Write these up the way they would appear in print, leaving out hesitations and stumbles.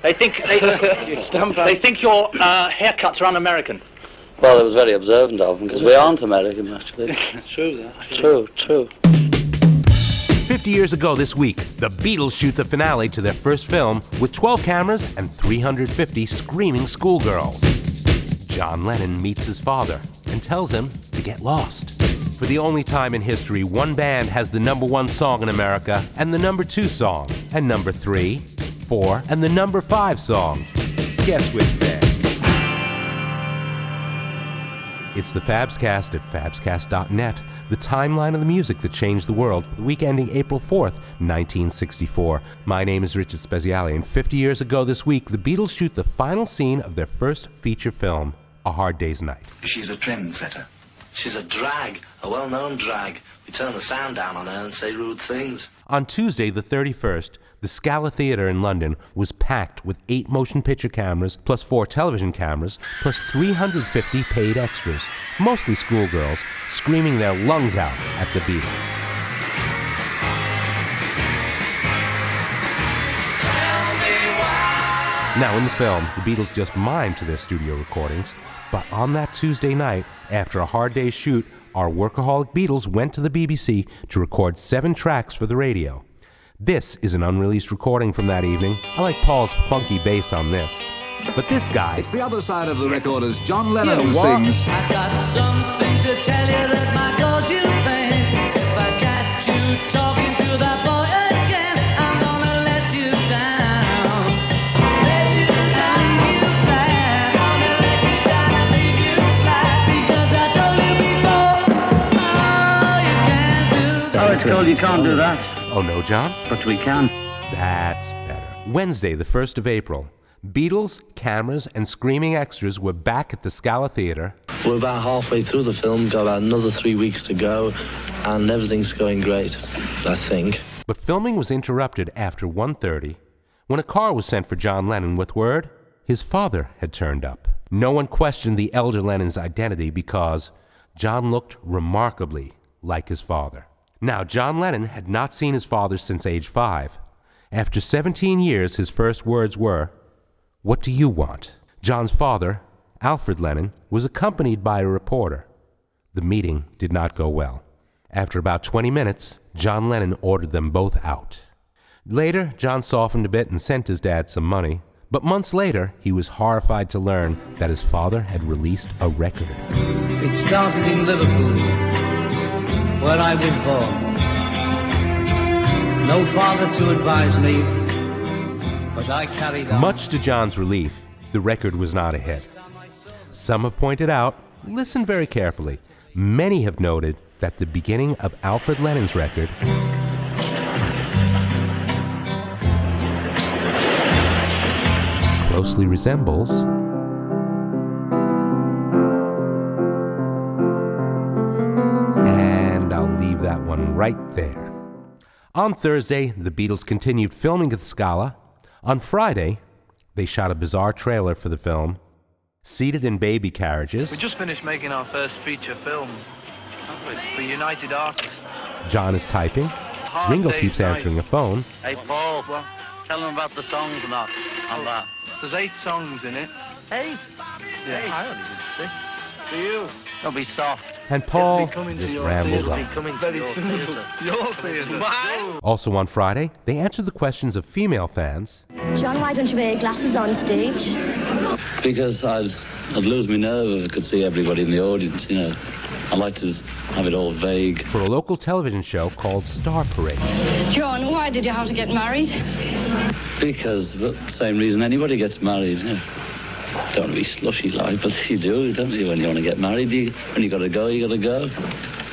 They think your haircuts are un-American. Well, it was very observant of them, because we aren't American, actually. True, that. True. 50 years ago this week, the Beatles shoot the finale to their first film with 12 cameras and 350 screaming schoolgirls. John Lennon meets his father and tells him to get lost. For the only time in history, one band has the #1 song in America and the #2 song, and number 3, 4, and the number 5 song. Guess which band? It's the Fabscast at fabscast.net, the timeline of the music that changed the world for the week ending April 4th, 1964. My name is Richard Speziale, and 50 years ago this week, the Beatles shoot the final scene of their first feature film, A Hard Day's Night. She's a trendsetter. She's a drag, a well-known drag. We turn the sound down on her and say rude things. On Tuesday, the 31st, the Scala Theatre in London was packed with 8 motion picture cameras, plus 4 television cameras, plus 350 paid extras, mostly schoolgirls, screaming their lungs out at the Beatles. Now, in the film, the Beatles just mimed to their studio recordings, but on that Tuesday night, after a hard day's shoot, our workaholic Beatles went to the BBC to record 7 tracks for the radio. This is an unreleased recording from that evening. I like Paul's funky bass on this. But this guy... It's the other side of the record as John Lennon sings. I've got something to tell you that might cause you pain. If I catch you talking to that boy again, I'm gonna let you down. Let you down, leave you flat. I'm gonna let you down and leave you flat. Because I told you before, oh, you can't do that. Oh, it's called You Can't Do That. Oh no, John? But we can. That's better. Wednesday, the 1st of April. Beatles, cameras, and screaming extras were back at the Scala Theatre. We're about halfway through the film, got about another 3 weeks to go, and everything's going great, I think. But filming was interrupted after 1:30 when a car was sent for John Lennon with word his father had turned up. No one questioned the elder Lennon's identity because John looked remarkably like his father. Now, John Lennon had not seen his father since age 5. After 17 years, his first words were, "What do you want?" John's father, Alfred Lennon, was accompanied by a reporter. The meeting did not go well. After about 20 minutes, John Lennon ordered them both out. Later, John softened a bit and sent his dad some money. But months later, he was horrified to learn that his father had released a record. It started in Liverpool, where I was born. No father to advise me, but I carried on. Much to John's relief, the record was not a hit. Some have pointed out, listen very carefully, many have noted that the beginning of Alfred Lennon's record closely resembles that one right there. On Thursday, the Beatles continued filming at the Scala. On Friday, they shot a bizarre trailer for the film, seated in baby carriages. We just finished making our first feature film for United Artists. John is typing. Ringo keeps answering a phone. Hey, Paul, tell them about the songs and that. On that. There's 8 songs in it. 8? Yeah. Hey, I only did 6. Do you? Don't be soft. And Paul coming just to your rambles theatre. on. Coming Very to Your theatre. What? Also on Friday, they answered the questions of female fans. John, why don't you wear glasses on stage? Because I'd lose my nerve if I could see everybody in the audience, you know. I like to have it all vague. For a local television show called Star Parade. John, why did you have to get married? Because the same reason anybody gets married, you know. Don't want to be slushy like, but you do, don't you? When you want to get married, when you got to go, you got to go.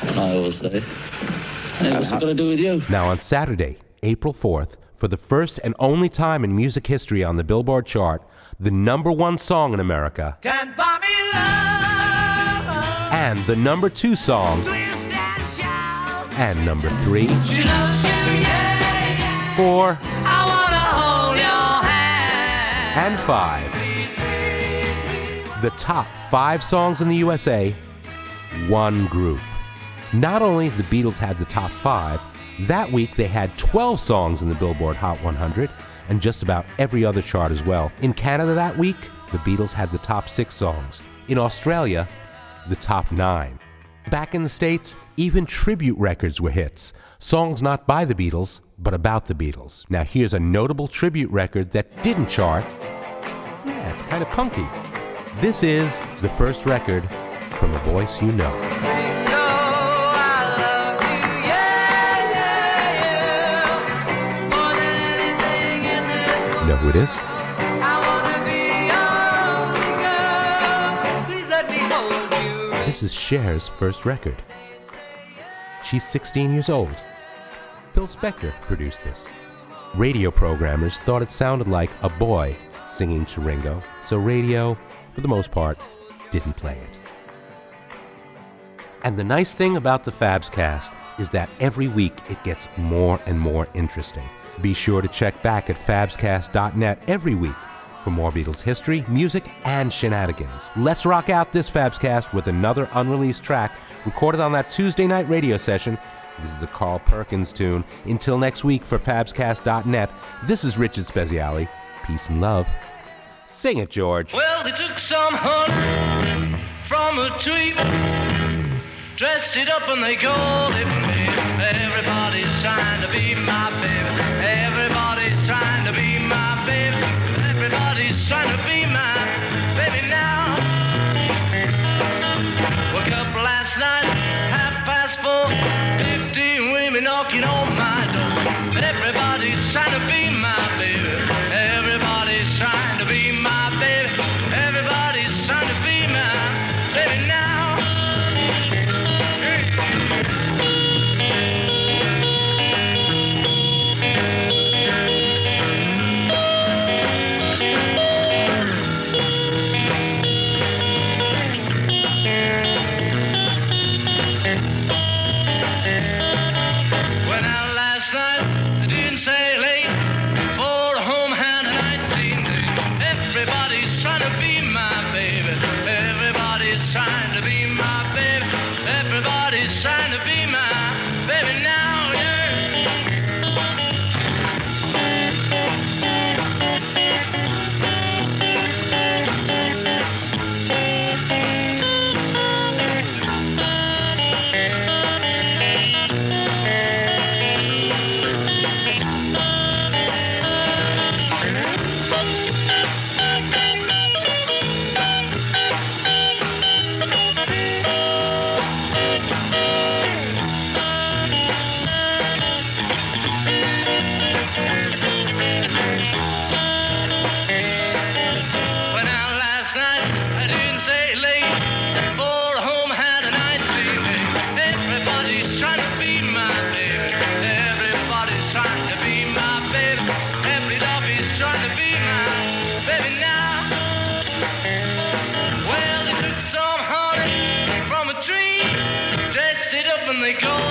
I always say. Hey, what's it got to do with you? Now on Saturday, April 4th, for the first and only time in music history on the Billboard chart, the #1 song in America Can't buy me love. and the #2 song Twist and shout. and number 3, She loves you, yeah. 4, I wanna hold your hand. and 5. The top 5 songs in the USA, one group. Not only the Beatles had the top 5, that week they had 12 songs in the Billboard Hot 100, and just about every other chart as well. In Canada that week, the Beatles had the top 6 songs. In Australia, the top 9. Back in the States, even tribute records were hits. Songs not by the Beatles, but about the Beatles. Now here's a notable tribute record that didn't chart. Yeah, it's kind of punky. This is the first record from a voice you know. Know who it is? This is Cher's first record. She's 16 years old. Phil Spector produced this. Radio programmers thought it sounded like a boy singing to Ringo, so radio, for the most part, didn't play it. And the nice thing about the Fabscast is that every week it gets more and more interesting. Be sure to check back at fabscast.net every week for more Beatles history, music, and shenanigans. Let's rock out this Fabscast with another unreleased track recorded on that Tuesday night radio session. This is a Carl Perkins tune. Until next week for fabscast.net, this is Richard Speziale. Peace and love. Sing it, George. Well, they took some honey from a tree, dressed it up and they called it me. Everybody's trying to be my baby. Everybody's trying to be my baby. Everybody's trying to be my baby now. Woke up last night, 4:30, 15 women knocking on my door. Everybody's trying to be my baby. Everybody's trying to be my baby. Everybody's trying to be my baby now. They go